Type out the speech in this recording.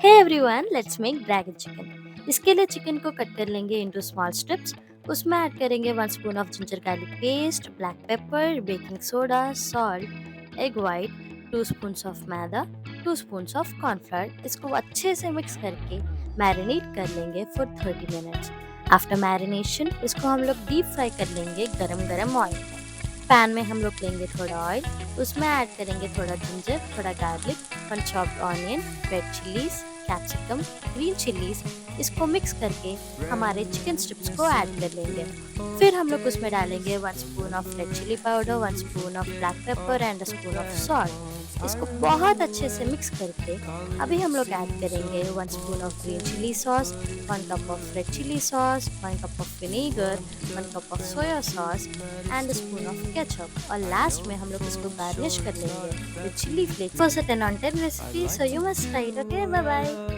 Hey everyone, let's make dragon chicken. इसके लिए chicken को कट कर लेंगे इनटू स्मॉल स्ट्रिप्स। उसमें ऐड करेंगे 1 spoon of ginger garlic paste, black pepper, baking soda, salt, egg white, 2 spoons of maida, 2 spoons of cornflour. इसको अच्छे से मिक्स करके मैरिनेट कर लेंगे फॉर 30 मिनट्स। आफ्टर मैरिनेशन इसको हम लोग डीप फ्राई कर लेंगे गरम गरम ऑयल में। पैन में हम लोग लेंगे थोड़ा ऑयल, उसमें ऐड करेंगे थोड़ा जिंजर, थोड़ा garlic, 1 chopped onion, red chillies, capsicum, green chillies. इसको मिक्स करके हमारे चिकन स्ट्रिप्स को ऐड कर लेंगे। फिर हम लोग उसमें डालेंगे 1 spoon of red chilli powder, 1 spoon of black pepper and spoon of salt. इसको बहुत अच्छे से मिक्स करके अभी हम लोग ऐड करेंगे 1 spoon of green chilli sauce, 1 cup of red chilli sauce, 1 cup of vinegar, 1 cup of soya sauce and spoon of ketchup. और लास्ट में हम लोग इसको गार्निश कर लेंगे with chilli flakes. For 10 on 10 recipe, so you must try it. Okay, bye bye.